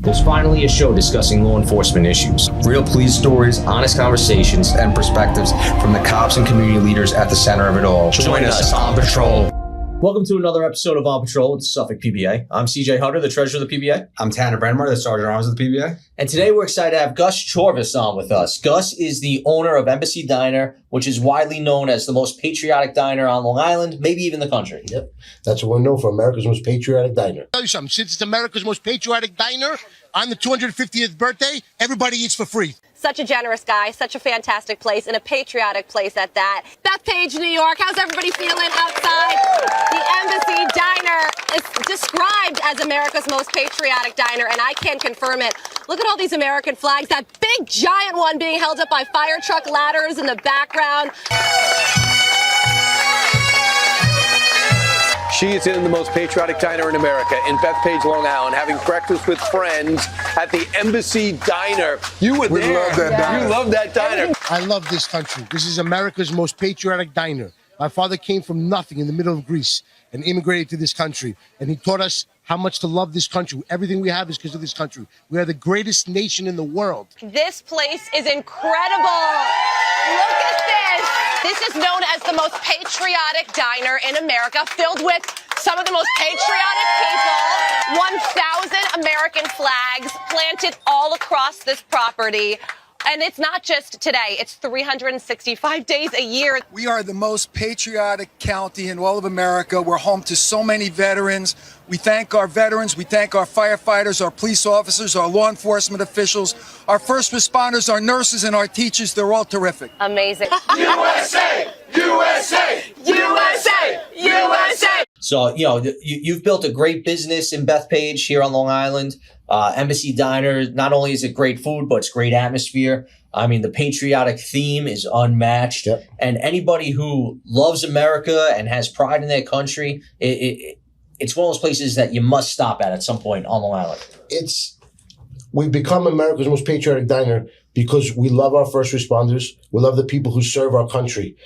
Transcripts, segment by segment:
There's finally a show discussing law enforcement issues. Real police stories, honest conversations, and perspectives from the cops and community leaders at the center of it all. Join us on Patrol. Welcome to another episode of On Patrol with the Suffolk PBA. I'm CJ Hunter, the treasurer of the PBA. I'm Tanner Brandmar, the Sergeant at Arms of the PBA. And today we're excited to have Gus Tsiorvas on with us. Gus is the owner of Embassy Diner, which is widely known as the most patriotic diner on Long Island, maybe even the country. Yep, that's what we're known for, America's most patriotic diner. I'll tell you something, since it's America's most patriotic diner, on the 250th birthday, everybody eats for free. Such a generous guy, such a fantastic place, and a patriotic place at that. Bethpage, New York, how's everybody feeling outside? The Embassy Diner is described as America's most patriotic diner, and I can confirm it. Look at all these American flags, that big giant one being held up by fire truck ladders in the background. She is in the most patriotic diner in America, in Bethpage, Long Island, having breakfast with friends at the Embassy Diner. You were there. Love that diner. You love that diner. I love this country. This is America's most patriotic diner. My father came from nothing in the middle of Greece and immigrated to this country. And he taught us how much to love this country. Everything we have is because of this country. We are the greatest nation in the world. This place is incredible. Look at this. This is known as the most patriotic diner in America, filled with some of the most patriotic people. 1,000 American flags planted all across this property. And it's not just today, it's 365 days a year. We are the most patriotic county in all of America. We're home to so many veterans. We thank our veterans, we thank our firefighters, our police officers, our law enforcement officials, our first responders, our nurses, and our teachers. They're all terrific. Amazing. USA! USA! USA! USA! So, you've built a great business in Bethpage here on Long Island. Embassy Diner, not only is it great food, but it's great atmosphere. I mean, the patriotic theme is unmatched. Yep. And anybody who loves America and has pride in their country, it's one of those places that you must stop at some point on Long Island. We've become America's most patriotic diner because we love our first responders. We love the people who serve our country.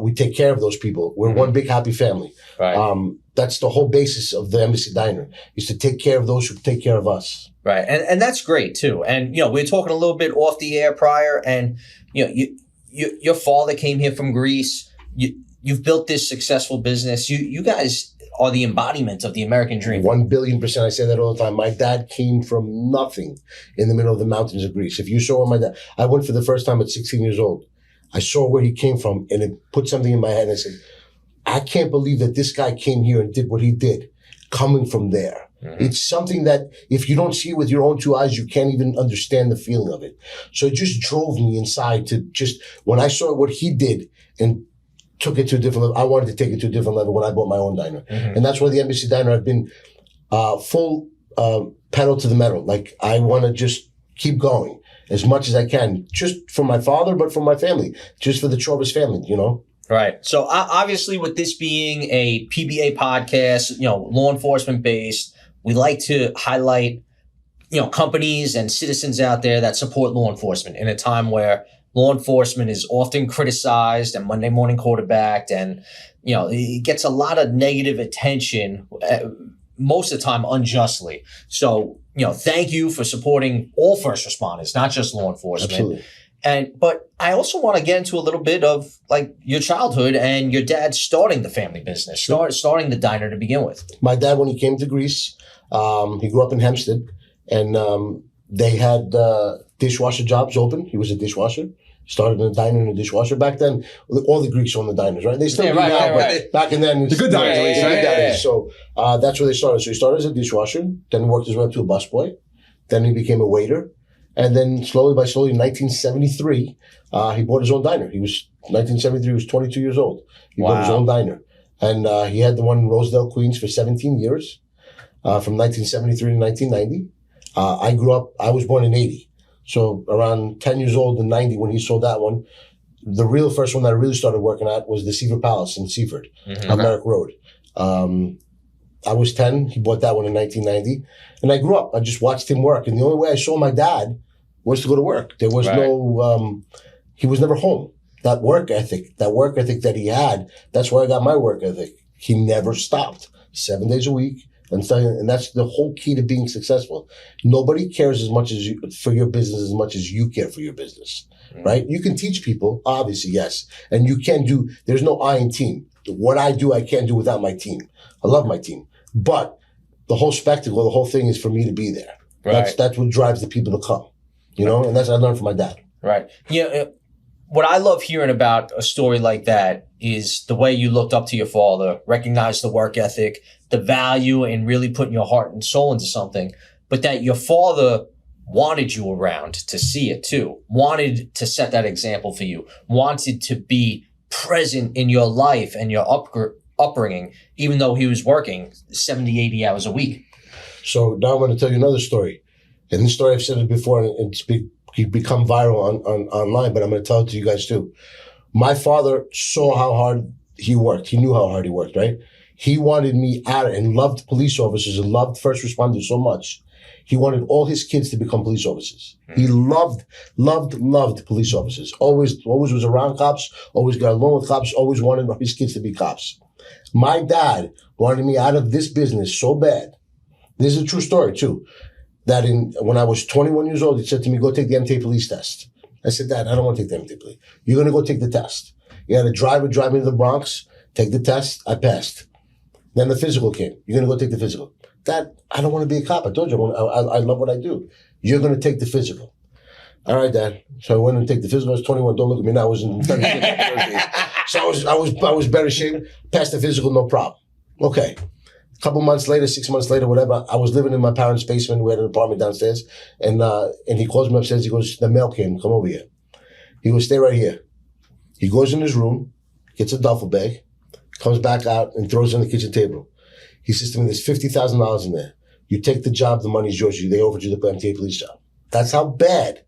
We take care of those people. We're one big happy family. Right. That's the whole basis of the Embassy Diner, is to take care of those who take care of us. Right. And that's great too. And, we were talking a little bit off the air prior, and, your father came here from Greece. You've built this successful business. You guys are the embodiment of the American dream. 1,000,000,000%. I say that all the time. My dad came from nothing in the middle of the mountains of Greece. If you saw my dad, I went for the first time at 16 years old. I saw where he came from, and it put something in my head. I said, I can't believe that this guy came here and did what he did, coming from there. Mm-hmm. It's something that if you don't see it with your own two eyes, you can't even understand the feeling of it. So it just drove me inside to when I saw what he did and took it to a different level, I wanted to take it to a different level when I bought my own diner. Mm-hmm. And that's why the Embassy Diner, I've been full pedal to the metal. Like, I want to just keep going as much as I can, just for my father, but for my family, just for the Tsiorvas family, Right. So obviously, with this being a PBA podcast, law enforcement based, we like to highlight, companies and citizens out there that support law enforcement in a time where law enforcement is often criticized and Monday morning quarterbacked, and, it gets a lot of negative attention, most of the time unjustly. So, thank you for supporting all first responders, not just law enforcement. Absolutely. But I also want to get into a little bit of your childhood and your dad starting the family business, starting the diner to begin with. My dad, when he came to Greece, he grew up in Hempstead, and they had dishwasher jobs open. He was a dishwasher. Started in a diner and a dishwasher. Back then, all the Greeks owned the diners, right? They still do now, but back then, the good diners, right? So that's where they started. So he started as a dishwasher, then worked his way up to a busboy, then he became a waiter. And then slowly by slowly, in 1973, he bought his own diner. 1973, he was 22 years old. He bought his own diner. And he had the one in Rosedale, Queens for 17 years, from 1973 to 1990. I was born in 80. So around 10 years old in 90 when he sold that one. The real first one that I really started working at was the Seaford Palace in Seaford, on Merrick Road. I was 10. He bought that one in 1990. And I grew up. I just watched him work. And the only way I saw my dad was to go to work. There was he was never home. That work ethic that he had, that's where I got my work ethic. He never stopped. 7 days a week, And that's the whole key to being successful. Nobody cares as much as for your business as much as you care for your business, right? You can teach people, obviously, yes. And you can there's no I in team. What I do, I can't do without my team. I love my team. But the whole spectacle, the whole thing is for me to be there. Right. That's what drives the people to come, and that's what I learned from my dad. Right. Yeah. What I love hearing about a story like that is the way you looked up to your father, recognized the work ethic, the value in really putting your heart and soul into something, but that your father wanted you around to see it too, wanted to set that example for you, wanted to be present in your life and your upbringing, even though he was working 70, 80 hours a week. So now I'm going to tell you another story. And this story, I've said it before, and it's become viral on online, but I'm going to tell it to you guys too. My father saw how hard he worked. He knew how hard he worked, right? He wanted me out and loved police officers and loved first responders so much. He wanted all his kids to become police officers. He loved police officers. Always was around cops, always got along with cops, always wanted his kids to be cops. My dad wanted me out of this business so bad. This is a true story too. That when I was 21 years old, he said to me, go take the MTA police test. I said, Dad, I don't want to take the MTA police. You're going to go take the test. You had a driver drive me to the Bronx, take the test. I passed. Then the physical came. You're going to go take the physical. Dad, I don't want to be a cop. I told you, I love what I do. You're going to take the physical. All right, Dad. So I went and take the physical. I was 21. Don't look at me now. I was in 36. So I was better shape. Passed the physical, no problem. Okay. Couple months later, 6 months later, whatever, I was living in my parents' basement. We had an apartment downstairs. And he calls me upstairs. He goes, the mail came. Come over here. He goes, stay right here. He goes in his room, gets a duffel bag, comes back out and throws it on the kitchen table. He says to me, there's $50,000 in there. You take the job, the money's yours. They offered you the MTA police job. That's how bad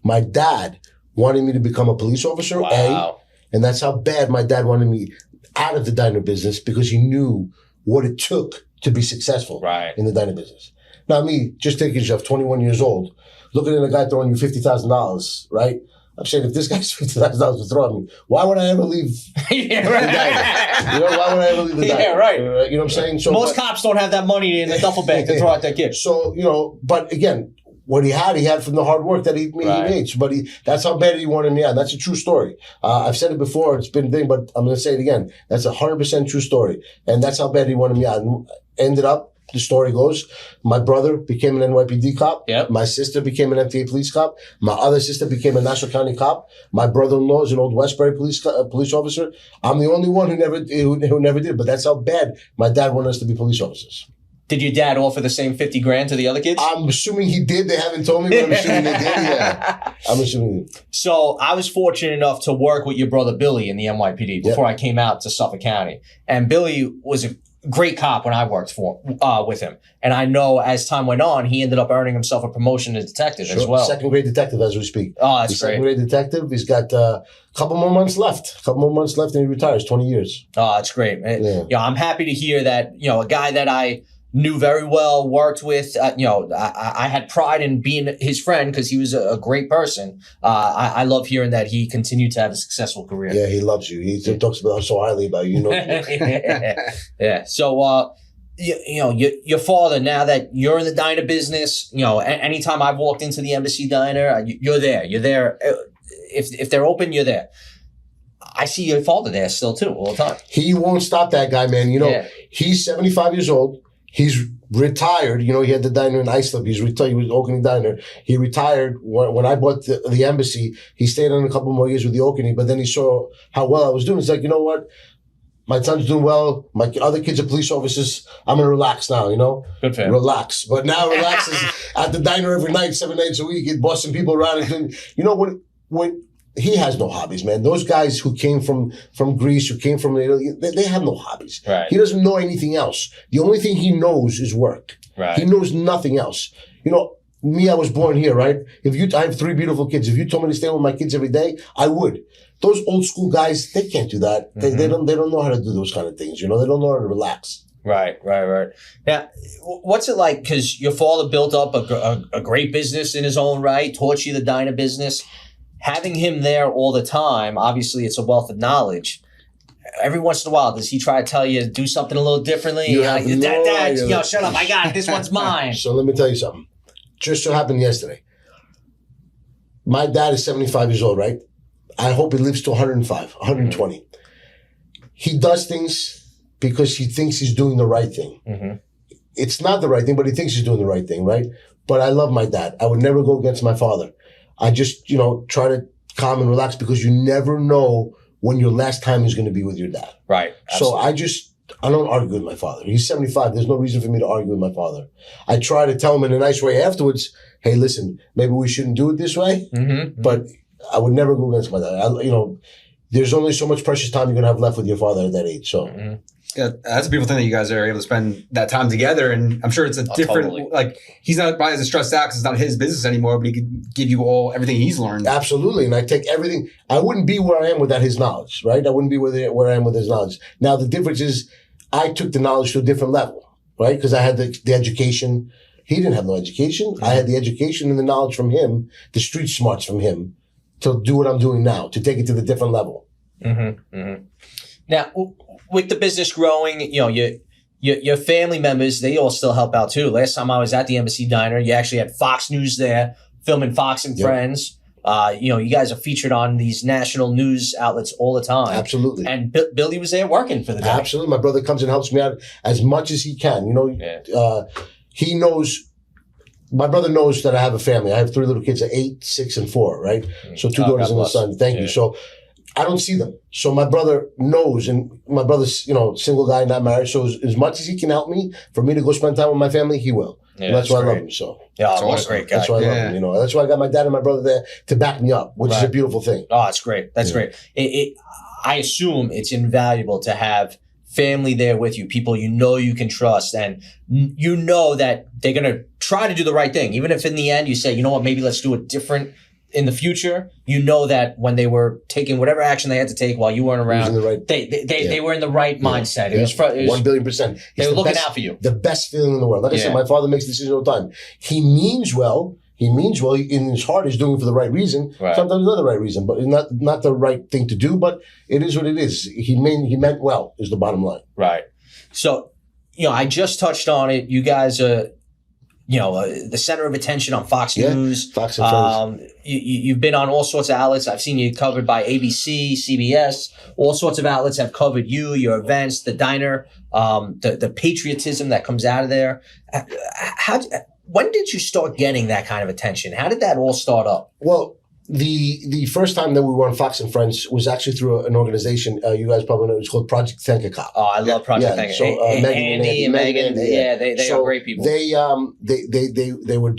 my dad wanted me to become a police officer, wow. And that's how bad my dad wanted me out of the diner business because he knew what it took to be successful in the diner business. Now me, just take yourself, 21 years old, looking at a guy throwing you $50,000, right? I'm saying if this guy's $50,000 to throw at me, why would I ever leave the diner? Why would I ever leave the diner? Yeah, right. You know what I'm saying? So, most cops don't have that money in the duffel bag to throw at their kid. So, but again, what he had from the hard work that he made. But that's how bad he wanted me out. That's a true story. I've said it before. It's been a thing, but I'm going to say it again. That's 100% true story. And that's how bad he wanted me out. And ended up, the story goes, my brother became an NYPD cop. Yep. My sister became an MTA police cop. My other sister became a Nassau County cop. My brother-in-law is an old Westbury police officer. I'm the only one who never did. But that's how bad my dad wanted us to be police officers. Did your dad offer the same $50,000 to the other kids? I'm assuming he did. They haven't told me, but I'm assuming they did. Yeah, I'm assuming they did. So I was fortunate enough to work with your brother Billy in the NYPD before I came out to Suffolk County. And Billy was a great cop when I worked with him. And I know as time went on, he ended up earning himself a promotion to detective as well. Second grade detective as we speak. Oh, that's great. Second grade detective. He's got a couple more months left. And he retires, 20 years. Oh, that's great. Yeah. I'm happy to hear that, a guy that I knew very well, worked with, I had pride in being his friend because he was a great person. I love hearing that he continued to have a successful career. Yeah, he loves you. He talks so highly about you. Yeah. So, your father, now that you're in the diner business, anytime I've walked into the Embassy Diner, you're there. You're there. If they're open, you're there. I see your father there still too, all the time. He won't stop, that guy, man. He's 75 years old. He's retired. He had the diner in Islip. He's retired. He was Oconee Diner. He retired when I bought the embassy. He stayed on a couple more years with the Oconee, but then he saw how well I was doing. He's like, you know what? My son's doing well. My other kids are police officers. I'm going to relax now, Good for him. Relax. But now relax is at the diner every night, 7 nights a week, bossing people around. And when he has no hobbies, man. Those guys who came from Greece, who came from they have no hobbies. Right. He doesn't know anything else. The only thing he knows is work. Right. He knows nothing else. Me, I was born here, right? I have 3 beautiful kids. If you told me to stay with my kids every day, I would. Those old school guys, they can't do that. Mm-hmm. They don't know how to do those kind of things. They don't know how to relax. Right. Now, what's it like? Because your father built up a great business in his own right, taught you the diner business. Having him there all the time, obviously it's a wealth of knowledge. every once in a while, does he try to tell you to do something a little differently? You have no Dad, idea. yo, shut up. I got it. This one's mine. So let me tell you something. Just so happened yesterday. My dad is 75 years old, right? I hope he lives to 105, 120. He does things because he thinks he's doing the right thing. It's not the right thing, but he thinks he's doing the right thing, right? But I love my dad. I would never go against my father. I just, try to calm and relax because you never know when your last time is going to be with your dad. Right. Absolutely. So I don't argue with my father. He's 75. There's no reason for me to argue with my father. I try to tell him in a nice way afterwards, hey, listen, maybe we shouldn't do it this way. But I would never go against my dad. There's only so much precious time you're going to have left with your father at that age. So Yeah, that's a beautiful thing that you guys are able to spend that time together. And I'm sure it's a different, totally. He's not probably as stressed out because it's not his business anymore, but he could give you everything he's learned. Absolutely. And I take everything. I wouldn't be where I am without his knowledge, right? I wouldn't be where I am with his knowledge. Now, the difference is I took the knowledge to a different level, right? Because I had the education. He didn't have no education. I had the education and the knowledge from him, the street smarts from him to do what I'm doing now, to take it to the different level. Now, with the business growing, your family members, they all still help out too. Last time I was at the Embassy Diner, you actually had Fox News there, filming Fox and Friends. You guys are featured on these national news outlets all the time. Absolutely. And Billy was there working for the day. Absolutely. My brother comes and helps me out as much as he can. He knows. My brother knows that I have a family. I have 3 little kids, 8, 6, and 4, right? So 2 daughters and a son. Thank you. So I don't see them. So my brother knows, and my brother's, single guy, not married. So as much as he can help me, for me to go spend time with my family, he will. Yeah, that's why great. I love him. So what awesome. A great guy. That's why I love him. That's why I got my dad and my brother there to back me up, which is a beautiful thing. Oh, that's great. That's great. I assume it's invaluable to have family there with you, people you can trust, and that they're going to try to do the right thing. Even if in the end you say, you know what, maybe let's do it different in the future, that when they were taking whatever action they had to take while you weren't around, they were in the right mindset. It was 1,000,000,000%. They were looking out for you. The best feeling in the world. Like I said, my father makes decisions all the time. He means well. In his heart, he's doing it for the right reason. Right. Sometimes not the right reason, but not the right thing to do. But it is what it is. He meant well. Is the bottom line. Right. So, I just touched on it. You guys are, the center of attention on Fox News. Fox and Friends. You've been on all sorts of outlets. I've seen you covered by ABC, CBS. All sorts of outlets have covered you, your events, the diner, the patriotism that comes out of there. When did you start getting that kind of attention? How did that all start up? Well, the first time that we were on Fox and Friends was actually through an organization. You guys probably know. It's called Project Thank a Cop. Oh, I love Project Thank a Cop. So Andy and Megan, they are great people. They were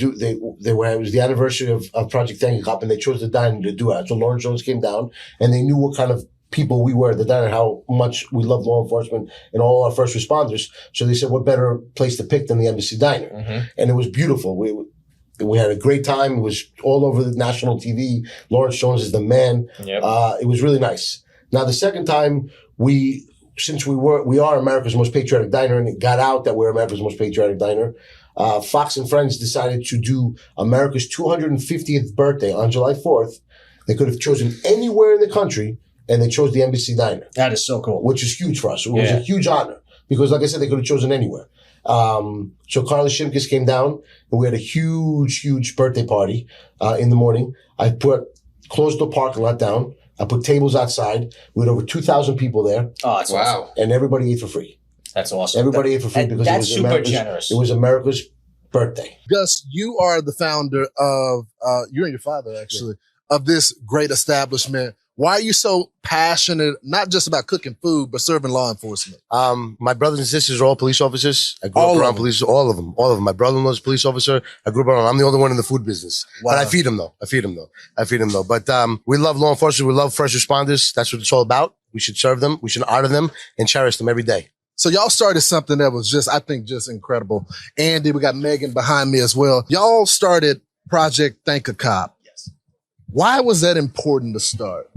it was the anniversary of Project Thank a Cop, and they chose the diner to do it. So Lawrence Jones came down, and they knew what kind of people we were at the diner, how much we love law enforcement and all our first responders. So they said, what better place to pick than the Embassy Diner? And it was beautiful. We had a great time. It was all over the national TV. Lawrence Jones is the man. It was really nice. Now, the second time since we are America's most patriotic diner, and it got out that we're America's most patriotic diner, Fox and Friends decided to do America's 250th birthday on July 4th. They could have chosen anywhere in the country, and they chose the Embassy Diner. That is so cool. Which is huge for us. It was a huge honor because, like I said, they could have chosen anywhere. So Carly Shimkus came down, and we had a huge, huge birthday party in the morning. I closed the parking lot down. I put tables outside. We had over 2,000 people there. Oh, that's awesome. And everybody ate for free. That's awesome. Everybody ate for free because that's super generous. It was America's birthday. Gus, you are the founder of, you and your father actually, of this great establishment. Why are you so passionate, not just about cooking food, but serving law enforcement? My brothers and sisters are all police officers. I grew up around police, all of them. My brother-in-law's a police officer. I grew up around, I'm the only one in the food business. Wow. But I feed them though. But we love law enforcement. We love first responders. That's what it's all about. We should serve them. We should honor them and cherish them every day. So y'all started something that was just incredible. Andy, we got Megan behind me as well. Y'all started Project Thank a Cop. Yes. Why was that important to start?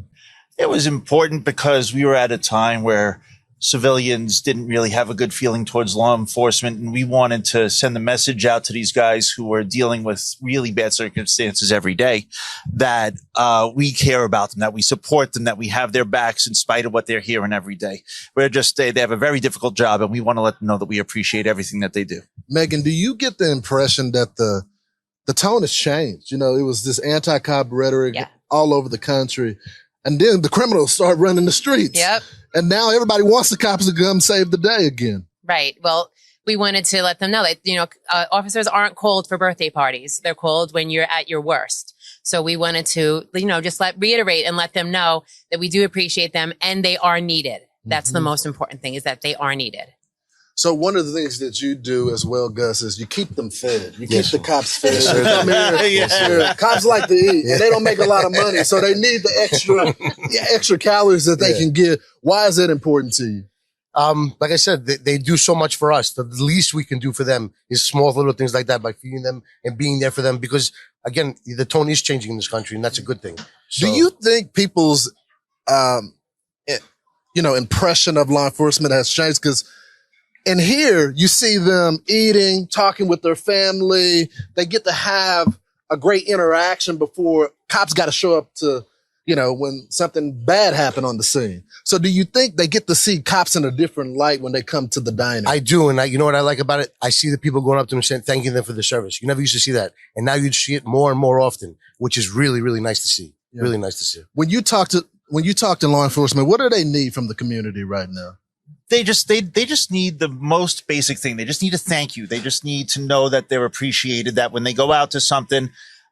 It was important because we were at a time where civilians didn't really have a good feeling towards law enforcement. And we wanted to send the message out to these guys who are dealing with really bad circumstances every day that we care about them, that we support them, that we have their backs in spite of what they're hearing every day. They have a very difficult job, and we want to let them know that we appreciate everything that they do. Megan, do you get the impression that the tone has changed? You know, it was this anti-cop rhetoric all over the country. And then the criminals start running the streets. Yep. And now everybody wants the cops to come save the day again. Right. Well, we wanted to let them know that, officers aren't called for birthday parties. They're called when you're at your worst. So we wanted to, just reiterate and let them know that we do appreciate them and they are needed. That's the most important thing, is that they are needed. So one of the things that you do as well, Gus, is you keep them fed. You keep the cops fed. Cops like to eat, and they don't make a lot of money, so they need the extra calories that they can get. Why is that important to you? Like I said, they do so much for us. The least we can do for them is small little things like that, by feeding them and being there for them. Because again, the tone is changing in this country, and that's a good thing. So, do you think people's, impression of law enforcement has changed? Because in here, you see them eating, talking with their family. They get to have a great interaction before cops got to show up to, when something bad happened on the scene. So do you think they get to see cops in a different light when they come to the diner? I do. And you know what I like about it? I see the people going up to them and saying, thanking them for the service. You never used to see that. And now you see it more and more often, which is really, really nice to see. Yeah. Really nice to see. When you talk to law enforcement, what do they need from the community right now? They just need the most basic thing. They just need a thank you. They just need to know that they're appreciated, that when they go out to something,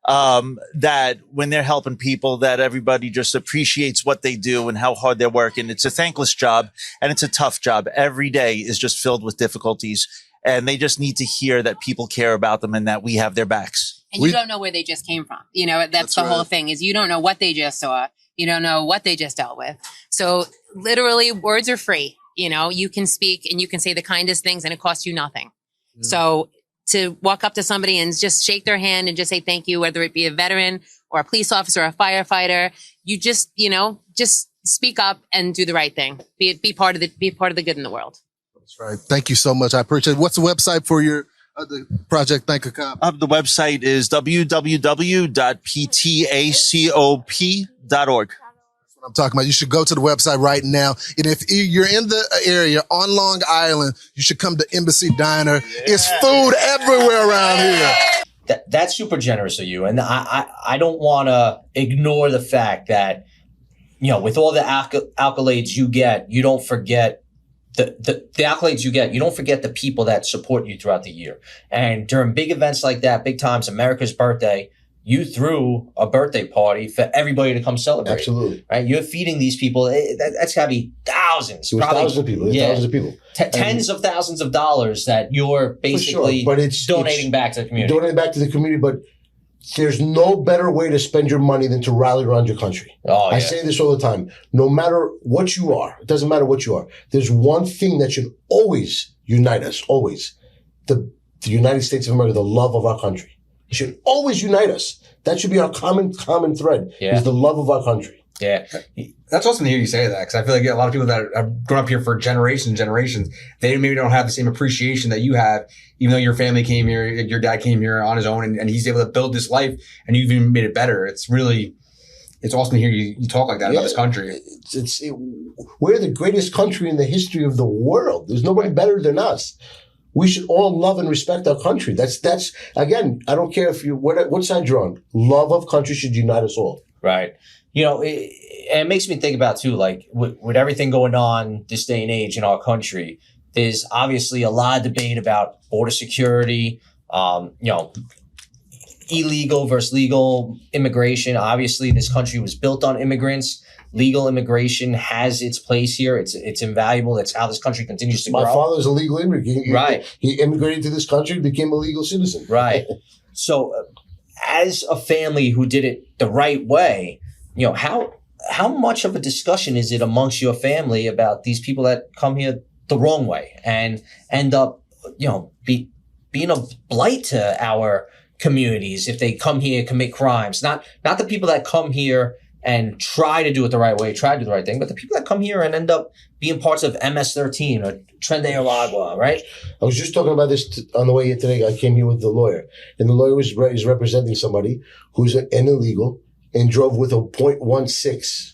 that when they're helping people, that everybody just appreciates what they do and how hard they're working. It's a thankless job and it's a tough job. Every day is just filled with difficulties, and they just need to hear that people care about them and that we have their backs. And you don't know where they just came from. That's the whole thing, is you don't know what they just saw. You don't know what they just dealt with. So literally, words are free. You can speak and you can say the kindest things and it costs you nothing. Mm. So to walk up to somebody and just shake their hand and just say thank you, whether it be a veteran or a police officer or a firefighter, you just speak up and do the right thing. Be part of the good in the world. That's right. Thank you so much. I appreciate it. What's the website for your the Project Thank a Cop? The website is www.ptacop.org. I'm talking about. You should go to the website right now. And if you're in the area on Long Island, you should come to Embassy Diner. Yeah. It's food everywhere around here. That's super generous of you. And I don't want to ignore the fact that, with all the accolades you get, you don't forget the accolades you get. You don't forget the people that support you throughout the year. And during big events like that, big times, America's birthday, you threw a birthday party for everybody to come celebrate. Absolutely. Right? You're feeding these people. That's got to be thousands. It was thousands of people. Thousands of people. Tens of thousands of dollars that you're basically donating back to the community. Donating back to the community, but there's no better way to spend your money than to rally around your country. Oh, yeah. I say this all the time. No matter what you are, it doesn't matter what you are. There's one thing that should always unite us, always. The United States of America, the love of our country. It should always unite us. That should be our common thread, is the love of our country. Yeah. That's awesome to hear you say that, because I feel like a lot of people that have grown up here for generations, they maybe don't have the same appreciation that you have, even though your family came here, your dad came here on his own, and he's able to build this life, and you've even made it better. It's awesome to hear you talk like that about this country. We're the greatest country in the history of the world. There's nobody better than us. We should all love and respect our country. That's again, I don't care if what side you're on. Love of country should unite us all. Right. It makes me think about too, like with everything going on this day and age in our country, there's obviously a lot of debate about border security, illegal versus legal immigration. Obviously, this country was built on immigrants. Legal immigration has its place here. It's invaluable. That's how this country continues to grow. My father's a legal immigrant. Right. He immigrated to this country, became a legal citizen. Right. So as a family who did it the right way, how much of a discussion is it amongst your family about these people that come here the wrong way and end up, being a blight to our communities if they come here, commit crimes? Not the people that come here and try to do it the right way, try to do the right thing. But the people that come here and end up being parts of MS-13 or Tren de Aragua, right? I was just talking about this on the way here today. I came here with the lawyer, and the lawyer is representing somebody who's an illegal and drove with a .16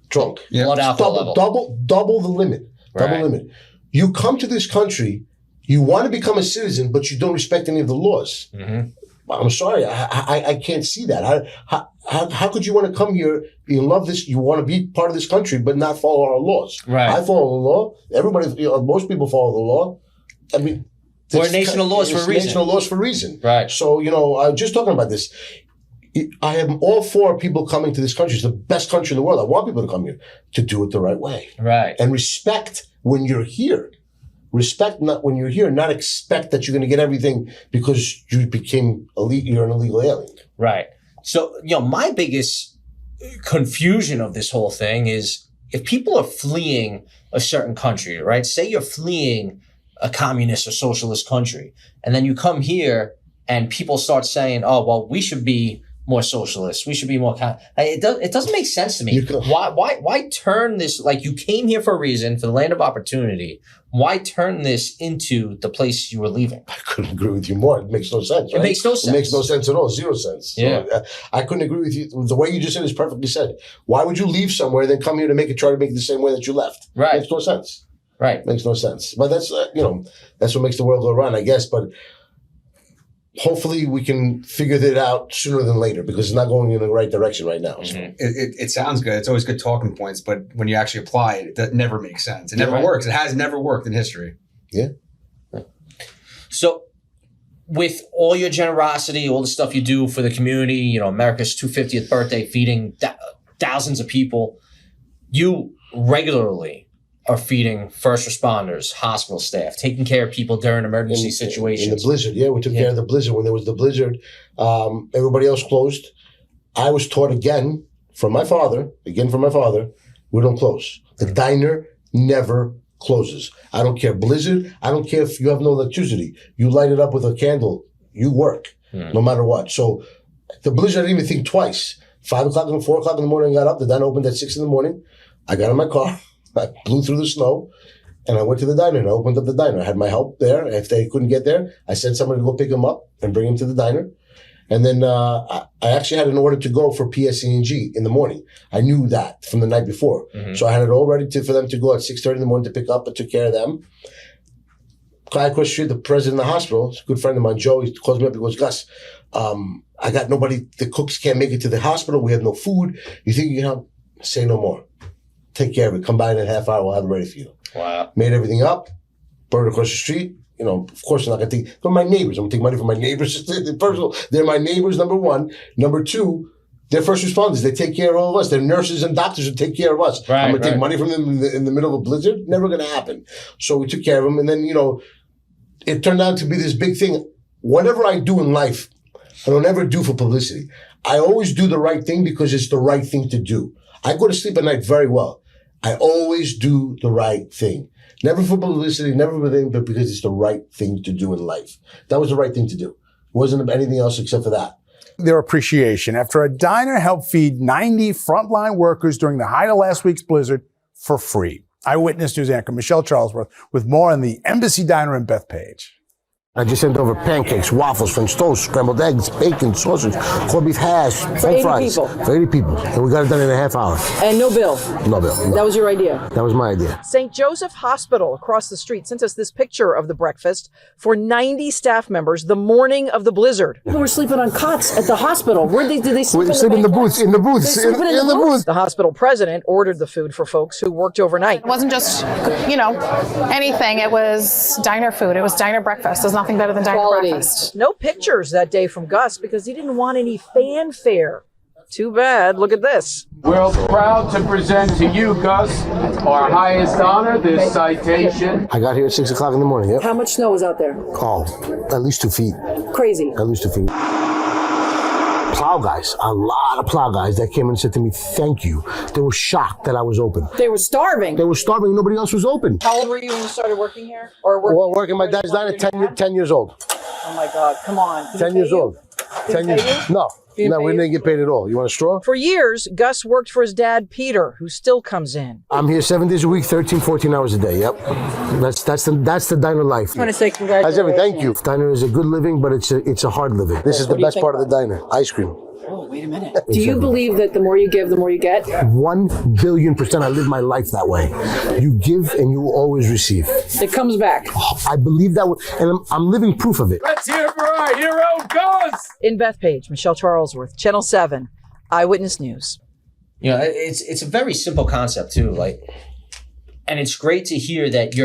drunk. Blood alcohol level. Double the limit. Double limit. You come to this country, you want to become a citizen, but you don't respect any of the laws. Mm-hmm. I'm sorry, I can't see that. How could you want to come here, you love this, you want to be part of this country, but not follow our laws? Right. I follow the law. Everybody, most people follow the law. I mean, we're a nation of laws for a reason. Nation of laws for a reason. Right. So, I was just talking about this. I am all for people coming to this country. It's the best country in the world. I want people to come here to do it the right way. Right. And respect when you're here. Respect not when you're here, not expect that you're going to get everything because you became you're an illegal alien. Right. So, my biggest confusion of this whole thing is if people are fleeing a certain country, right? Say you're fleeing a communist or socialist country, and then you come here and people start saying, oh, well, we should be more socialist. We should be more. It doesn't make sense to me. Why turn this, like, you came here for a reason, for the land of opportunity. Why turn this into the place you were leaving? I couldn't agree with you more. It makes no sense. Right? It makes no sense. It makes no sense at all. Zero sense. Yeah. So, I couldn't agree with you. The way you just said is perfectly said. Why would you leave somewhere and then come here to try to make it the same way that you left? Right. Makes no sense. Right. Makes no sense. But that's, that's what makes the world go round, I guess. But hopefully we can figure that out sooner than later because it's not going in the right direction right now. Mm-hmm. It sounds good. It's always good talking points, but when you actually apply it, that never makes sense. It never works. It has never worked in history. Yeah. So with all your generosity, all the stuff you do for the community, America's 250th birthday, feeding thousands of people, you regularly are feeding first responders, hospital staff, taking care of people during emergency situations. In the blizzard, we took care of the blizzard. When there was the blizzard, everybody else closed. I was taught again from my father, we don't close. The diner never closes. I don't care blizzard. I don't care if you have no electricity. You light it up with a candle. You work, no matter what. So the blizzard, I didn't even think twice. 5 o'clock and 4 o'clock in the morning, I got up. The diner opened at 6 in the morning. I got in my car. I blew through the snow, and I went to the diner, and I opened up the diner. I had my help there. If they couldn't get there, I sent somebody to go pick them up and bring them to the diner. And then I actually had an order to go for PSE&G in the morning. I knew that from the night before. Mm-hmm. So I had it all ready for them to go at 6:30 in the morning to pick up. I took care of them. Guy across the street, the president of the hospital, it's a good friend of mine, Joe, he calls me up. He goes, Gus, I got nobody. The cooks can't make it to the hospital. We have no food. You think you can help? Say no more. Take care of it. Come by in a half hour. We'll have it ready for you. Wow. Made everything up. Brought it across the street. Of course, I'm not going to take. They're my neighbors. I'm going to take money from my neighbors. First of all, they're my neighbors, number one. Number two, they're first responders. They take care of all of us. They're nurses and doctors who take care of us. Right, I'm going to take money from them in the middle of a blizzard? Never going to happen. So we took care of them. And then, it turned out to be this big thing. Whatever I do in life, I don't ever do for publicity. I always do the right thing because it's the right thing to do. I go to sleep at night very well. I always do the right thing. Never for publicity, never for anything, but because it's the right thing to do in life. That was the right thing to do. It wasn't anything else except for that. Their appreciation after a diner helped feed 90 frontline workers during the height of last week's blizzard for free. Eyewitness News anchor Michelle Charlesworth with more on the Embassy Diner in Bethpage. I just sent over pancakes, waffles, French toast, scrambled eggs, bacon, sausage, corned beef hash, French fries. People. For 80 people. And we got it done in a half hour. And no bill? No bill. No. That was your idea? That was my idea. St. Joseph Hospital across the street sent us this picture of the breakfast for 90 staff members the morning of the blizzard. People were sleeping on cots at the hospital. Where did they sleep? In the booths. In the booths. In the booths. The hospital president ordered the food for folks who worked overnight. It wasn't just, anything. It was diner food. It was diner breakfast. There's nothing better than diner breakfast. No pictures that day from Gus because he didn't want any fanfare. Too bad. Look at this. We're proud to present to you, Gus, our highest honor, this citation. I got here at 6 o'clock in the morning. Yep. How much snow was out there? Oh, at least 2 feet. Crazy. At least 2 feet. Plow guys, a lot of plow guys that came and said to me, thank you. They were shocked that I was open. They were starving. They were starving. Nobody else was open. How old were you when you started working here? Working my dad's diner, 10 years old. Oh my God, come on. 10 years old. 10 years. No, we didn't get paid at all. You want a straw? For years, Gus worked for his dad, Peter, who still comes in. I'm here 7 days a week, 13, 14 hours a day. Yep. That's the diner life. I want to say congratulations. That's everything. Thank you. Diner is a good living, but it's a hard living. This is the best part of the diner. Ice cream. Oh, wait a minute. Do you believe that the more you give, the more you get? 1,000,000,000%. I live my life that way. You give and you will always receive. It comes back. I believe that, and I'm living proof of it. Let's hear for our hero, Gus! In Bethpage, Michelle Charlesworth, Channel 7, Eyewitness News. You know, it's a very simple concept too. Like, and it's great to hear that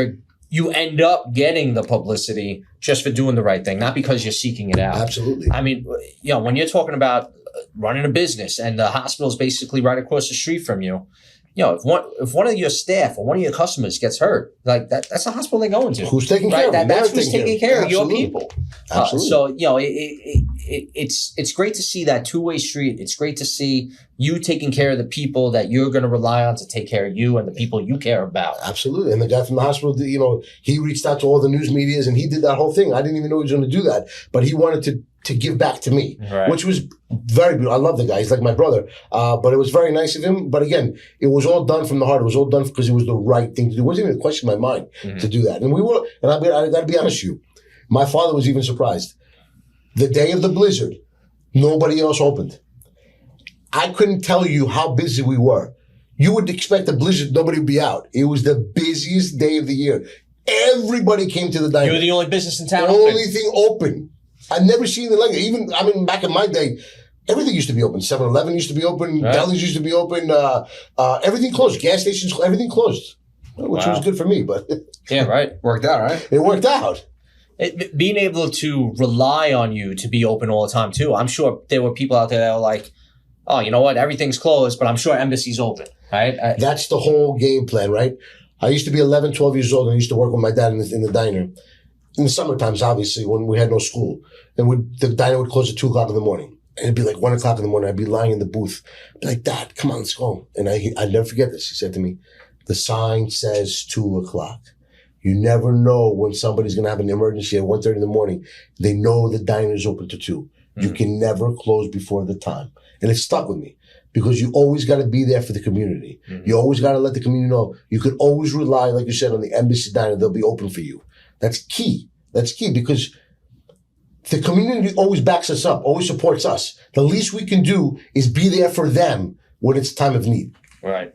you end up getting the publicity just for doing the right thing, not because you're seeking it out. Absolutely. I mean, you know, when you're talking about running a business and the hospital is basically right across the street from you, you know, if one of your staff or one of your customers gets hurt, like that's the hospital they're going to. Who's taking care of them? That's who's taking care of your Absolutely. people. Absolutely. So, you know, it's great to see that two-way street. It's great to see you taking care of the people that you're going to rely on to take care of you and the people you care about. Absolutely. And the guy from the hospital, you know, he reached out to all the news medias and he did that whole thing. I didn't even know he was going to do that, but he wanted to give back to me, which was very beautiful. I love the guy. He's like my brother. But it was very nice of him. But again, it was all done from the heart. It was all done because it was the right thing to do. It wasn't even a question in my mind to do that. And I got to be honest with you. My father was even surprised. The day of the blizzard, nobody else opened. I couldn't tell you how busy we were. You would expect a blizzard, nobody would be out. It was the busiest day of the year. Everybody came to the diner. You were the only business in town Only thing open. I'd never seen it like it. Even, I mean, back in my day, everything used to be open. 7-Eleven used to be open. Right. Delis used to be open. Everything closed. Gas stations, everything closed. Which was good for me, but yeah, right. Worked out, right? It worked out. Being able to rely on you to be open all the time too. I'm sure there were people out there that were like, oh, you know what? Everything's closed, but I'm sure Embassy's open, right? That's the whole game plan, right? I used to be 11, 12 years old and I used to work with my dad in the diner. In the summer times, obviously, when we had no school. And the diner would close at 2 o'clock in the morning. And it'd be like 1 o'clock in the morning. I'd be lying in the booth. I'd be like, Dad, come on, let's go. And I'd never forget this. He said to me, the sign says 2 o'clock. You never know when somebody's going to have an emergency at 1:30 in the morning. They know the diner's open to 2. Mm-hmm. You can never close before the time. And it stuck with me because you always got to be there for the community. Mm-hmm. You always got to let the community know. You can always rely, like you said, on the Embassy Diner. They'll be open for you. That's key. That's key because the community always backs us up, always supports us. The least we can do is be there for them when it's time of need. Right.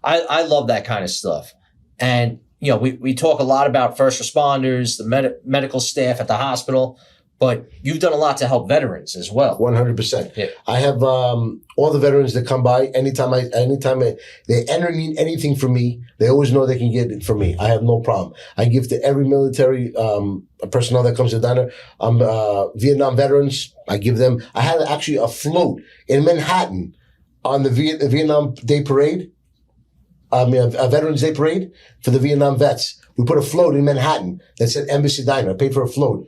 I love that kind of stuff. And, you know, we talk a lot about first responders, the medical staff at the hospital, but you've done a lot to help veterans as well. 100%. Yeah. I have all the veterans that come by. Anytime they need anything from me, they always know they can get it from me. I have no problem. I give to every military personnel that comes to the diner. Vietnam veterans, I give them. I had actually a float in Manhattan on the Vietnam Day Parade. A Veterans Day Parade for the Vietnam vets. We put a float in Manhattan that said Embassy Diner. I paid for a float.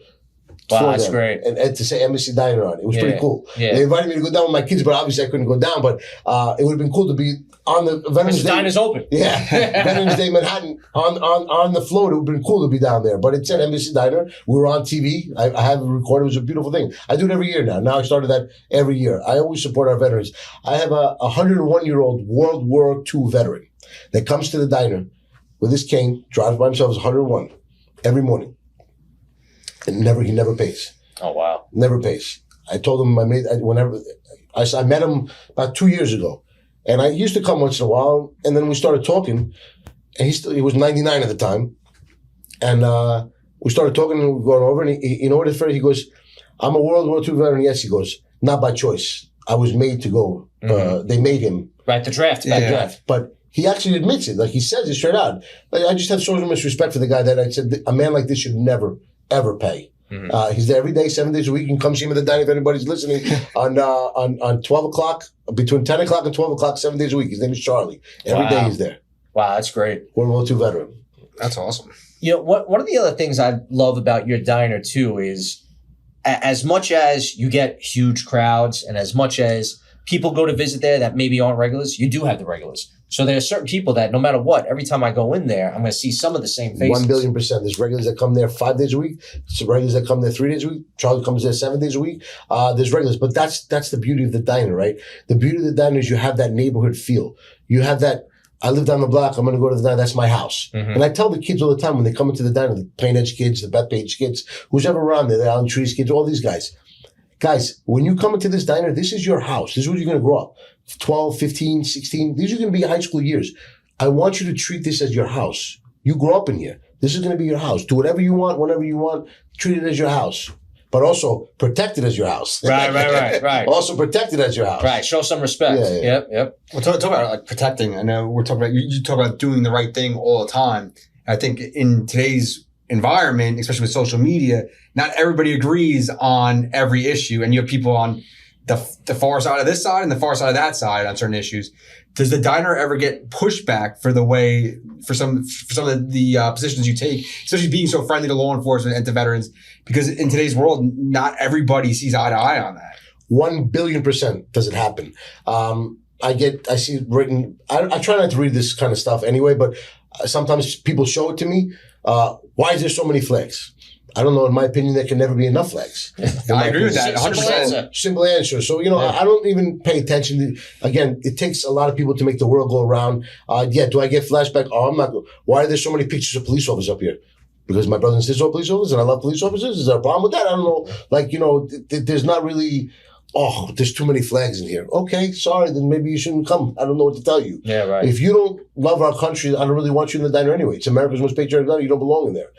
Wow, that's great. And to say Embassy Diner on it. It was pretty cool. Yeah. They invited me to go down with my kids, but obviously I couldn't go down. But it would have been cool to be on the Veterans Day. The diner's open. Yeah. Veterans Day Manhattan on the float. It would have been cool to be down there. But it said Embassy Diner. We were on TV. I have it recorded. It was a beautiful thing. I do it every year now. Now I started that every year. I always support our veterans. I have a 101-year-old World War II veteran that comes to the diner with his cane, drives by himself, is 101 every morning. And he never pays. Oh, wow. Never pays. I told him I met him about 2 years ago. And I used to come once in a while. And then we started talking. And he was 99 at the time. And we started talking and we were going over. And you know what his friend, he goes, I'm a World War II veteran. Yes, he goes, not by choice. I was made to go. Mm-hmm. They made him. Right, the draft. Draft. But he actually admits it. Like he says it straight out. Like, I just have so much respect for the guy that I said, a man like this should never, ever pay. Mm-hmm. He's there every day, 7 days a week. You can come see him at the diner if anybody's listening on 12 o'clock, between 10 o'clock and 12 o'clock, 7 days a week. His name is Charlie. Every day he's there. Wow, that's great. World War II veteran. That's awesome. You know, one of the other things I love about your diner too is as much as you get huge crowds and as much as people go to visit there that maybe aren't regulars, you do have the regulars. So there are certain people that no matter what, every time I go in there, I'm going to see some of the same faces. 1,000,000,000%. There's regulars that come there 5 days a week. There's regulars that come there 3 days a week. Charlie comes there 7 days a week. There's regulars, but that's the beauty of the diner, right? The beauty of the diner is you have that neighborhood feel. You have that. I live down the block. I'm going to go to the diner. That's my house. And I tell the kids all the time when they come into the diner, the Plain Edge kids, the Bethpage kids, who's ever around there, the Allen Trees kids, all these guys. Guys, when you come into this diner, this is your house. This is where you're going to grow up. 12, 15, 16. These are going to be high school years. I want you to treat this as your house. You grow up in here. This is going to be your house. Do whatever you want, whenever you want. Treat it as your house. But also protect it as your house. Right. Also protect it as your house. Right. Show some respect. Yeah. Yep. Well, talk about like protecting. I know we're talking about, you talk about doing the right thing all the time. I think in today's environment, especially with social media, not everybody agrees on every issue. And you have people on the far side of this side and the far side of that side on certain issues. Does the diner ever get pushback for some of the positions you take, especially being so friendly to law enforcement and to veterans? Because in today's world, not everybody sees eye to eye on that. 1,000,000,000% does it happen. I see it written. I try not to read this kind of stuff anyway, but sometimes people show it to me. Why is there so many flags? I don't know. In my opinion, there can never be enough flags. I agree with that. 100%. Simple answer. So, I don't even pay attention to, again, it takes a lot of people to make the world go around. Do I get flashback? Oh, I'm not. Why are there so many pictures of police officers up here? Because my brothers and sisters are police officers and I love police officers? Is there a problem with that? I don't know. There's not really, there's too many flags in here. Okay, sorry, then maybe you shouldn't come. I don't know what to tell you. Yeah, right. If you don't love our country, I don't really want you in the diner anyway. It's America's most patriotic diner. You don't belong in there.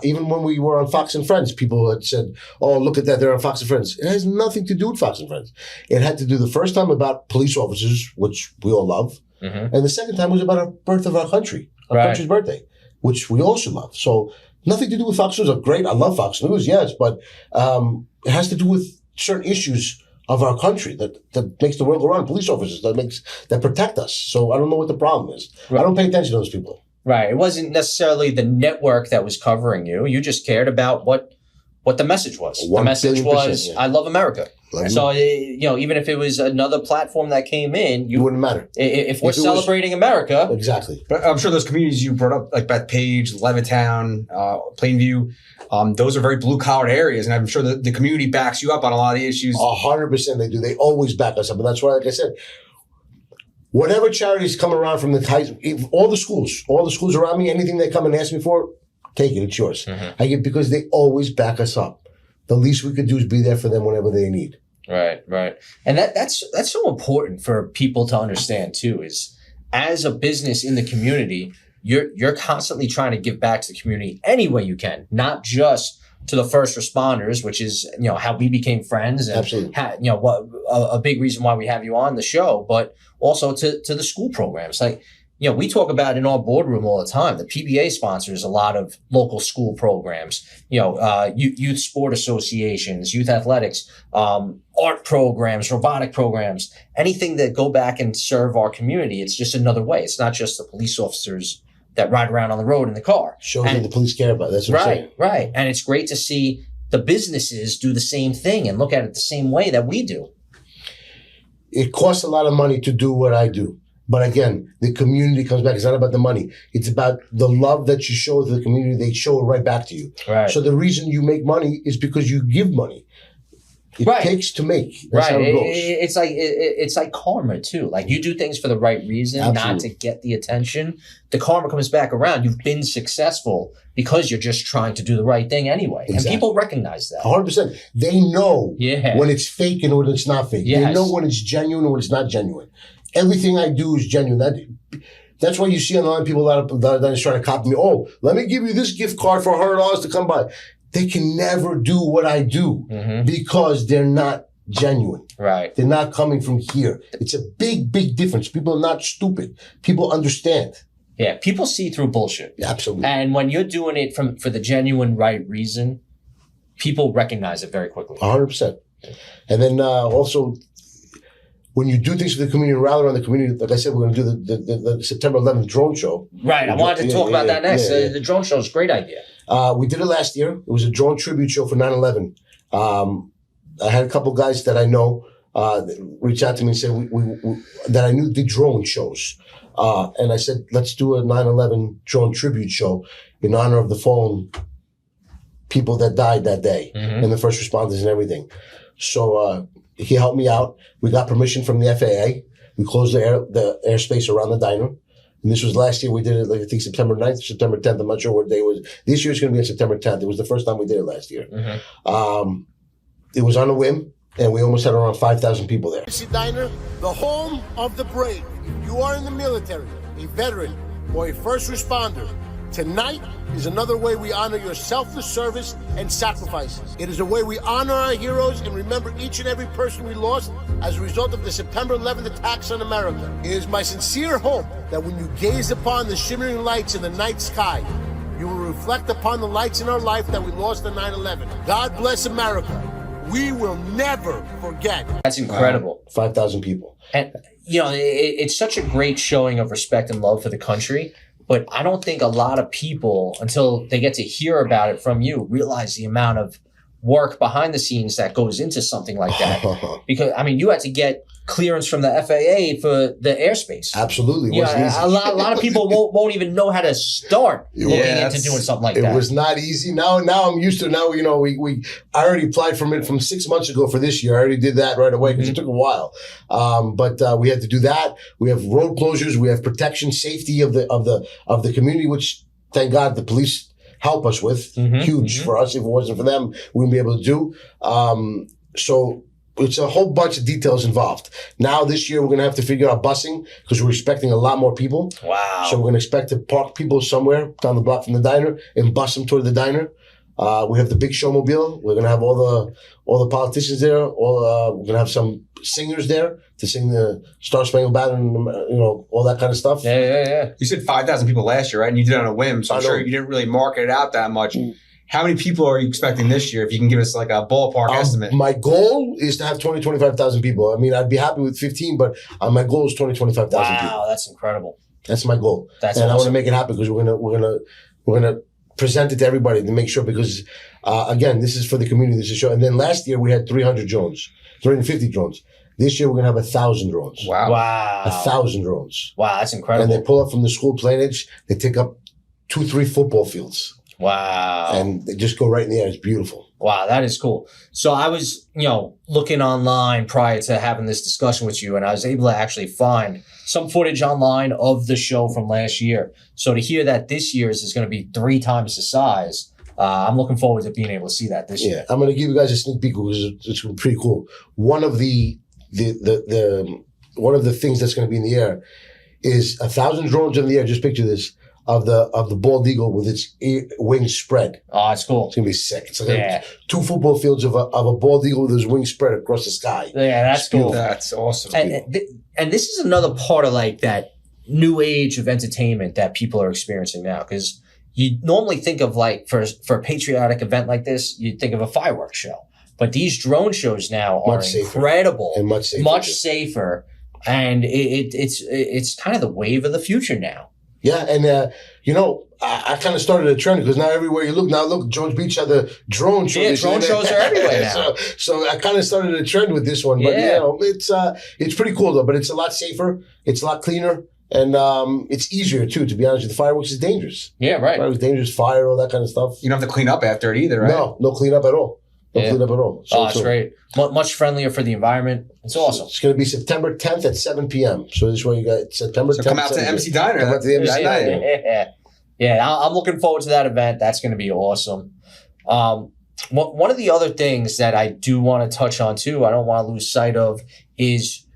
Even when we were on Fox and Friends, people had said, oh, look at that, they're on Fox and Friends. It has nothing to do with Fox and Friends. It had to do the first time about police officers, which we all love. And the second time was about our birth of our country, our country's birthday, which we also love. So nothing to do with Fox News. Great, I love Fox News, yes, but it has to do with certain issues of our country that makes the world go around. Police officers that protect us. So I don't know what the problem is. Right. I don't pay attention to those people. Right. It wasn't necessarily the network that was covering you. You just cared about what the message was. The message was, I love America. So, even if it was another platform that came in, it wouldn't matter. If we're celebrating America. Exactly. But I'm sure those communities you brought up, like Bethpage, Levittown, Plainview, those are very blue-collar areas. And I'm sure the community backs you up on a lot of the issues. 100% they do. They always back us up. And that's why, like I said, whatever charities come around from all the schools around me, anything they come and ask me for, take it. It's yours. I get because they always back us up. The least we could do is be there for them whenever they need. Right. And that's so important for people to understand too, is as a business in the community, you're constantly trying to give back to the community any way you can, not just to the first responders, which is, how we became friends and, a big reason why we have you on the show, but also to the school programs. Like, we talk about in our boardroom all the time. The PBA sponsors a lot of local school programs, youth sport associations, youth athletics, art programs, robotic programs, anything that go back and serve our community. It's just another way. It's not just the police officers that ride around on the road in the car. Shows that the police care about it. That's what I'm saying. Right. And it's great to see the businesses do the same thing and look at it the same way that we do. It costs a lot of money to do what I do. But again, the community comes back. It's not about the money. It's about the love that you show to the community. They show it right back to you. Right. So the reason you make money is because you give money. It takes to make. That's how it goes. It's like karma too. Like you do things for the right reason, not to get the attention. The karma comes back around. You've been successful because you're just trying to do the right thing anyway. Exactly. And people recognize that. 100%. They know when it's fake and when it's not fake. Yes. They know when it's genuine and when it's not genuine. Everything I do is genuine. That's why you see online people that are trying to copy me. Oh, let me give you this gift card for $100 to come by. They can never do what I do because they're not genuine. Right. They're not coming from here. It's a big, big difference. People are not stupid. People understand. Yeah, people see through bullshit. Yeah, absolutely. And when you're doing it for the genuine right reason, people recognize it very quickly. 100%. And then also, when you do things for the community, rally around the community, like I said, we're going to do the September 11th drone show. Right. I wanted to talk about that next. The drone show is a great idea. We did it last year. It was a drone tribute show for 9/11. I had a couple guys that I know reached out to me and said that I knew did drone shows. And I said, let's do a 9/11 drone tribute show in honor of the fallen people that died that day and the first responders and everything. So he helped me out. We got permission from the FAA. We closed the airspace around the diner. And this was last year. We did it, I think, September 9th, September 10th. I'm not sure what day it was. This year it's going to be on September 10th. It was the first time we did it last year. It was on a whim, and we almost had around 5,000 people there. Embassy Diner, the home of the brave. If you are in the military, a veteran, or a first responder, tonight is another way we honor your selfless service and sacrifices. It is a way we honor our heroes and remember each and every person we lost as a result of the September 11th attacks on America. It is my sincere hope that when you gaze upon the shimmering lights in the night sky, you will reflect upon the lights in our life that we lost on 9/11. God bless America. We will never forget. That's incredible. 5,000 people. And, it's such a great showing of respect and love for the country. But I don't think a lot of people, until they get to hear about it from you, realize the amount of work behind the scenes that goes into something like that. Because, you had to get clearance from the FAA for the airspace. Absolutely. A lot of people won't even know how to start looking into doing something like that. It was not easy. Now I'm used to it. Now, I already applied from 6 months ago for this year. I already did that right away because it took a while. But we had to do that. We have road closures. We have protection, safety of the community, which thank God the police help us with. Huge for us. If it wasn't for them, we wouldn't be able to do. So it's a whole bunch of details involved. Now this year we're going to have to figure out busing because we're expecting a lot more people. Wow. So we're going to expect to park people somewhere down the block from the diner and bus them toward the diner. We have the big showmobile. We're going to have all the politicians there. We're going to have some singers there to sing the Star Spangled Banner and, all that kind of stuff. Yeah. You said 5,000 people last year, right? And you did it on a whim, so I'm sure you didn't really market it out that much. How many people are you expecting this year? If you can give us like a ballpark estimate. My goal is to have 25,000 people. I'd be happy with 15, but my goal is 25,000 people. Wow, that's incredible. That's my goal. That's and awesome. I want to make it happen because we're gonna present it to everybody to make sure because again, this is for the community. This is show. And then last year we had 350 drones. This year we're gonna have 1,000 drones. Wow. 1,000 drones. Wow, that's incredible. And they pull up from the school planage. They take up 2-3 football fields. Wow. And they just go right in the air. It's beautiful. Wow, that is cool. So I was, looking online prior to having this discussion with you, and I was able to actually find some footage online of the show from last year. So to hear that this year's is going to be 3 times the size, I'm looking forward to being able to see that this year. I'm going to give you guys a sneak peek because it's pretty cool. One of the things that's going to be in the air is 1,000 drones in the air. Just picture this. Of the bald eagle with its wings spread. Oh, it's cool. It's gonna be sick. It's like 2 football fields of a bald eagle with his wings spread across the sky. Yeah, that's cool. That's awesome. And this is another part of like that new age of entertainment that people are experiencing now. Because you normally think of like for a patriotic event like this, you think of a fireworks show. But these drone shows now are incredible and much safer. And it's kind of the wave of the future now. Yeah, and I kind of started a trend because now everywhere you look, Jones Beach had the drone show. Yeah, drone shows are everywhere now. So I kind of started a trend with this one. But it's pretty cool though. But it's a lot safer. It's a lot cleaner. And it's easier too, to be honest with you. The fireworks is dangerous. Yeah, right. Fireworks dangerous, fire, all that kind of stuff. You don't have to clean up after it either, right? No cleanup at all. Clean up at all. So it's great. Much friendlier for the environment. It's awesome. It's going to be September 10th at 7 p.m. So this is where you got September 10th. So come out to MC Diner. Come out to the MC Diner. Yeah, I'm looking forward to that event. That's going to be awesome. One of the other things that I do want to touch on too, I don't want to lose sight of, is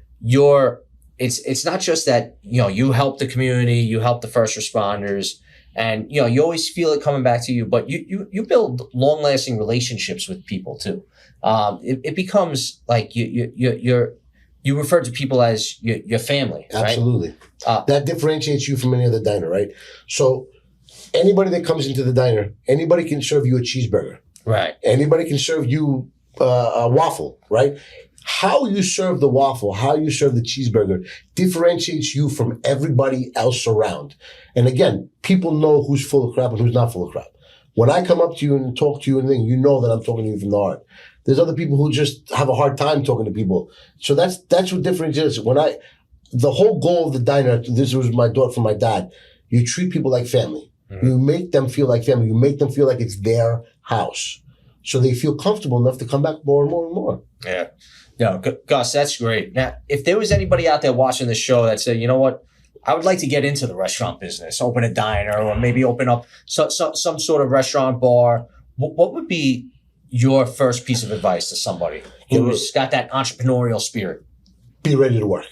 it's not just that, you help the community, you help the first responders, and you always feel it coming back to you, but you build long-lasting relationships with people too. It becomes like you refer to people as your family, right? Absolutely. That differentiates you from any other diner, right? So anybody that comes into the diner, anybody can serve you a cheeseburger. Right. Anybody can serve you a waffle, right? How you serve the waffle, how you serve the cheeseburger differentiates you from everybody else around. And again, people know who's full of crap and who's not full of crap. When I come up to you and talk to you and you know that I'm talking to you from the heart. There's other people who just have a hard time talking to people. So that's what differentiates. The whole goal of the diner, this was my thought from my dad, you treat people like family. Mm-hmm. You make them feel like family. You make them feel like it's their house. So they feel comfortable enough to come back more and more and more. Yeah. No, Gus, that's great. Now, if there was anybody out there watching the show that said, you know what, I would like to get into the restaurant business, open a diner, or maybe open up some sort of restaurant bar, what would be your first piece of advice to somebody who's got that entrepreneurial spirit? Be ready to work.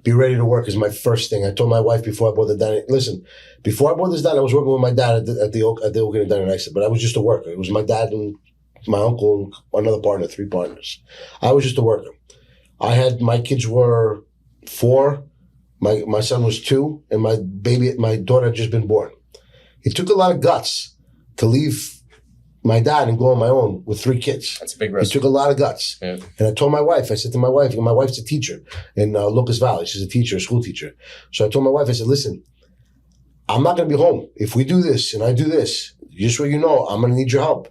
Be ready to work is my first thing. I told my wife before I bought the diner, listen, before I bought this diner, I was working with my dad at the Oconee Diner, and I said, but I was just a worker. It was my dad and my uncle and another partner, 3 partners. I was just a worker. My kids were 4, my son was 2, and my daughter had just been born. It took a lot of guts to leave my dad and go on my own with 3 kids. That's a big risk. It took a lot of guts. Yeah. And I told my wife, I said to my wife, and my wife's a teacher in Lucas Valley. She's a teacher, a school teacher. So I told my wife, I said, listen, I'm not going to be home. If we do this and I do this, just so you know, I'm going to need your help.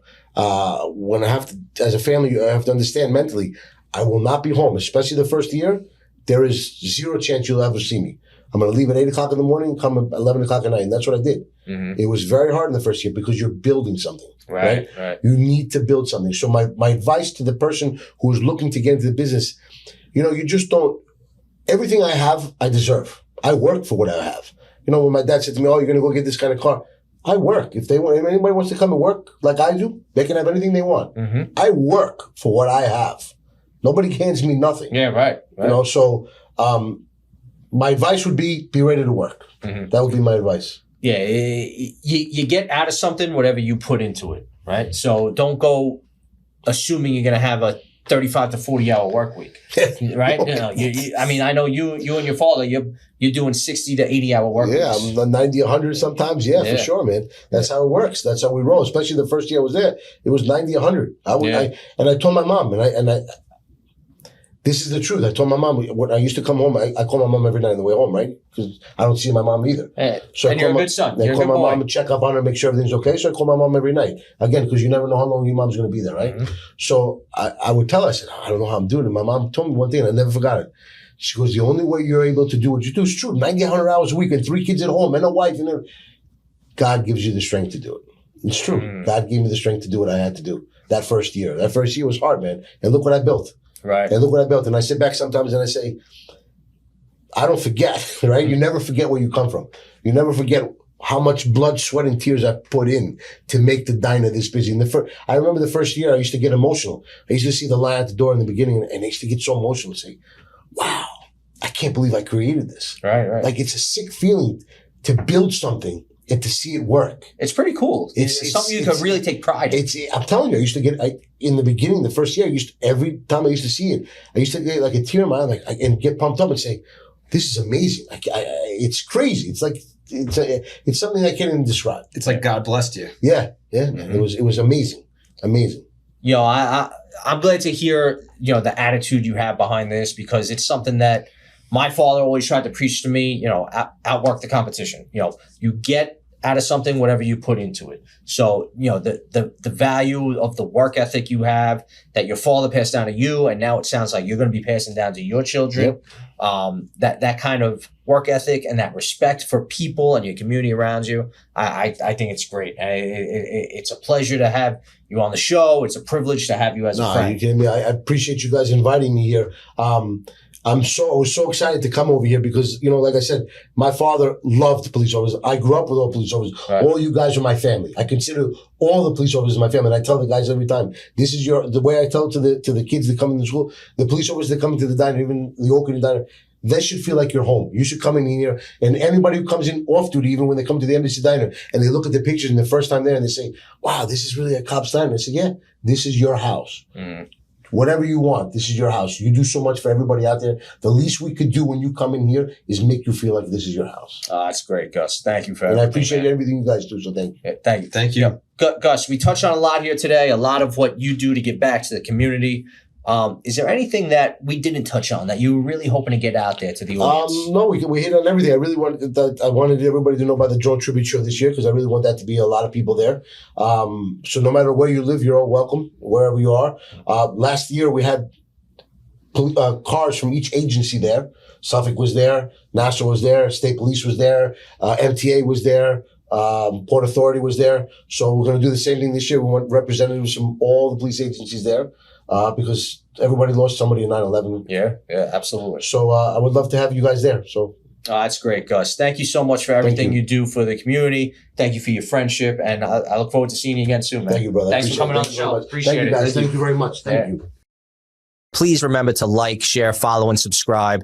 When I have to, as a family, I have to understand mentally, I will not be home, especially the first year. There is 0 chance you'll ever see me. I'm going to leave at 8 o'clock in the morning, come at 11 o'clock at night. And that's what I did. Mm-hmm. It was very hard in the first year because you're building something. Right. You need to build something. So my advice to the person who is looking to get into the business, you just don't, everything I have, I deserve. I work for what I have. When my dad said to me, oh, you're going to go get this kind of car. I work. If anybody wants to come and work like I do, they can have anything they want. Mm-hmm. I work for what I have. Nobody hands me nothing. Yeah, right. So my advice would be ready to work. Mm-hmm. That would be my advice. Yeah, you get out of something whatever you put into it, right? So don't go assuming you're going to have a 35 to 40 hour work week, right? I mean, I know you and your father, you're doing 60 to 80 hour work weeks. Yeah, I'm 90, 100 sometimes. Yeah, for sure, man. That's how it works. That's how we roll. Especially the first year I was there, it was 90, 100. I told my mom, and I this is the truth. I told my mom, when I used to come home, I call my mom every night on the way home, right? Because I don't see my mom either. So and you're a good son. I call my mom and check up on her, make sure everything's okay. So I call my mom every night. Again, because you never know how long your mom's going to be there, right? Mm-hmm. So I would tell her, I said, I don't know how I'm doing it. My mom told me one thing, and I never forgot it. She goes, the only way you're able to do what you do is true. 90, 100 hours a week and 3 kids at home and a wife. God gives you the strength to do it. It's true. Mm-hmm. God gave me the strength to do what I had to do that first year. That first year was hard, man. And look what I built. Right. And look what I built. And I sit back sometimes and I say, I don't forget, right? You never forget where you come from. You never forget how much blood, sweat, and tears I put in to make the diner this busy. And I remember the first year I used to get emotional. I used to see the line at the door in the beginning and I used to get so emotional and say, wow, I can't believe I created this. Right. Like it's a sick feeling to build something and to see it work. It's pretty cool. It's something you can really take pride in. I'm telling you, I used to get, in the beginning, the first year, every time I used to see it, I used to get like a tear in my eye and get pumped up and say, this is amazing. It's crazy. It's like, it's something I can't even describe. It's like God blessed you. Yeah. Mm-hmm. It was amazing. Amazing. I'm glad to hear, the attitude you have behind this because it's something that my father always tried to preach to me, outwork the competition. You get out of something whatever you put into it. So, the value of the work ethic you have that your father passed down to you, and now it sounds like you're going to be passing down to your children. Yep. That kind of work ethic and that respect for people and your community around you, I think it's great. It's a pleasure to have you on the show. It's a privilege to have you as a friend. You kidding me? I appreciate you guys inviting me here. I was so excited to come over here because, like I said, my father loved police officers. I grew up with all police officers. Right. All you guys are my family. I consider all the police officers my family. And I tell the guys every time, this is the way I tell to the kids that come into school, the police officers that come into the diner, even the Oconee Diner, they should feel like you're home. You should come in here. And anybody who comes in off duty, even when they come to the Embassy Diner and they look at the pictures and the first time there and they say, wow, this is really a cop's diner. I say, yeah, this is your house. Mm. Whatever you want, this is your house. You do so much for everybody out there. The least we could do when you come in here is make you feel like this is your house. That's great, Gus. Thank you for everything. And I appreciate everything you guys do, so thank you. Yeah, thank you. Thank you. Gus, we touched on a lot here today, a lot of what you do to give back to the community. Is there anything that we didn't touch on that you were really hoping to get out there to the audience? No, we hit on everything. I wanted everybody to know about the Drone Tribute Show this year because I really want that to be a lot of people there. So no matter where you live, you're all welcome wherever you are. Last year we had cars from each agency there. Suffolk was there, Nassau was there, State Police was there, MTA was there, Port Authority was there. So we're going to do the same thing this year. We want representatives from all the police agencies there. Because everybody lost somebody in 9/11. Yeah, absolutely. So I would love to have you guys there. So that's great, Gus. Thank you so much for everything you do for the community. Thank you for your friendship, and I look forward to seeing you again soon, man. Thank you, brother. Thanks for coming on the show. Appreciate it. Thank you, guys. Thank you very much. Thank you. Please remember to like, share, follow, and subscribe.